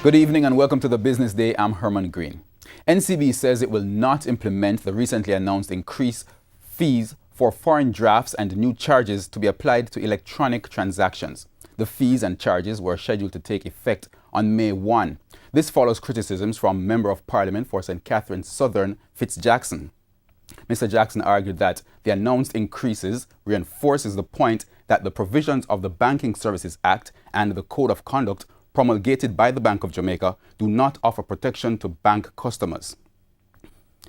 Good evening and welcome to the Business Day. I'm Herman Green. NCB says it will not implement the recently announced increased fees for foreign drafts and new charges to be applied to electronic transactions. The fees and charges were scheduled to take effect on May 1. This follows criticisms from Member of Parliament for St. Catharines Southern Fitzjackson. Mr. Jackson argued that the announced increases reinforces the point that the provisions of the Banking Services Act and the Code of Conduct promulgated by the Bank of Jamaica do not offer protection to bank customers.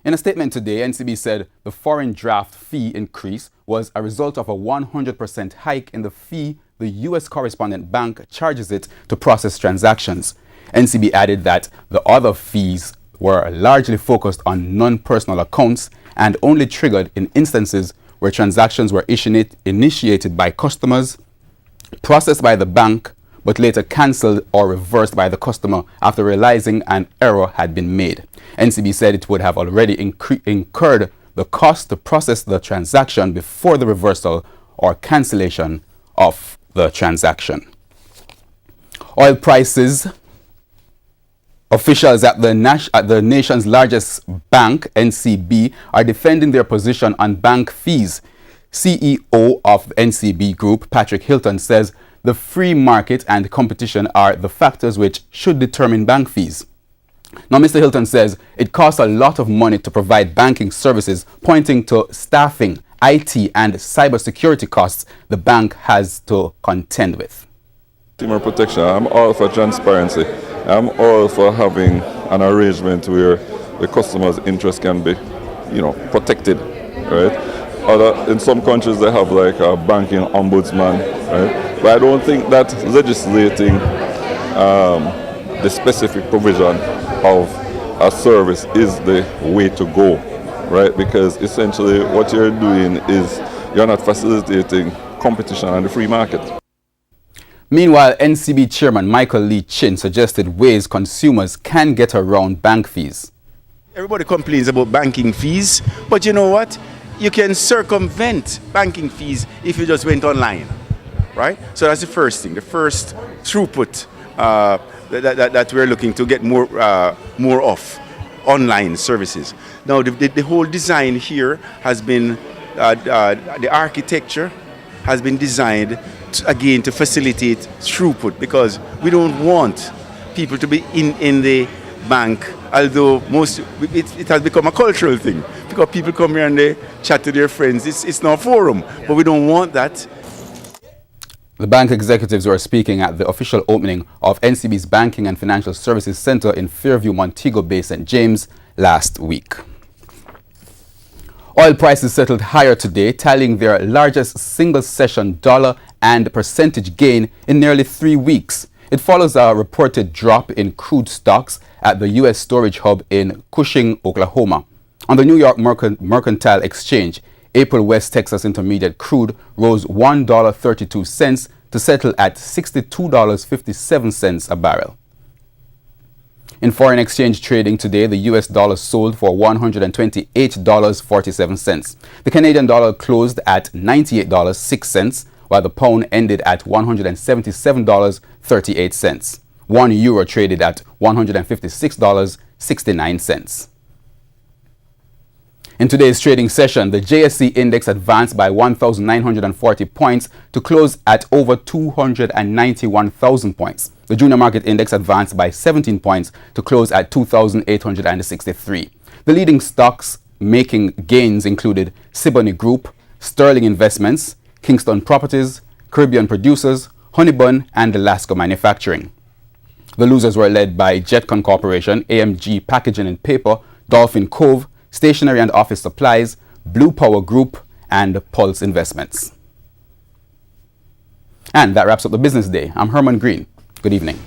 In a statement today, NCB said the foreign draft fee increase was a result of a 100% hike in the fee the U.S. correspondent bank charges it to process transactions. NCB added that the other fees were largely focused on non-personal accounts and only triggered in instances where transactions were initiated by customers, processed by the bank, but later cancelled or reversed by the customer after realizing an error had been made. NCB said it would have already incurred the cost to process the transaction before the reversal or cancellation of the transaction. Oil prices. Officials at the nation's largest bank, NCB, are defending their position on bank fees. CEO of NCB Group, Patrick Hilton, says the free market and competition are the factors which should determine bank fees. Now, Mr. Hilton says it costs a lot of money to provide banking services, pointing to staffing, IT, and cybersecurity costs the bank has to contend with. Consumer protection, I'm all for transparency. I'm all for having an arrangement where the customer's interest can be, protected, right? In some countries they have like a banking ombudsman, right? But I don't think that legislating the specific provision of a service is the way to go, right? Because essentially what you're doing is you're not facilitating competition on the free market. Meanwhile, NCB Chairman Michael Lee Chin suggested ways consumers can get around bank fees. Everybody complains about banking fees, but you know what? You can circumvent banking fees if you just went online, right? So that's the first thing, the first throughput that we're looking to get more of, online services. Now, the whole design here has been, the architecture has been designed again to facilitate throughput, because we don't want people to be in the bank, although it has become a cultural thing, because people come here and they chat to their friends. It's not a forum, but we don't want that. The bank executives were speaking at the official opening of NCB's Banking and Financial Services Center in Fairview, Montego Bay, St. James last week. Oil prices settled higher today, tallying their largest single-session dollar and percentage gain in nearly 3 weeks. It follows a reported drop in crude stocks at the U.S. storage hub in Cushing, Oklahoma. On the New York Mercantile Exchange, April West Texas Intermediate crude rose $1.32 to settle at $62.57 a barrel. In foreign exchange trading today, the U.S. dollar sold for $128.47. The Canadian dollar closed at $98.06, while the pound ended at $177.38. 1 euro traded at $156.69. In today's trading session, the JSE index advanced by 1,940 points to close at over 291,000 points. The junior market index advanced by 17 points to close at 2,863. The leading stocks making gains included Siboney Group, Sterling Investments, Kingston Properties, Caribbean Producers, Honeybun, and Lasco Manufacturing. The losers were led by Jetcon Corporation, AMG Packaging and Paper, Dolphin Cove, Stationery and Office Supplies, Blue Power Group, and Pulse Investments. And that wraps up the Business Day. I'm Herman Green. Good evening.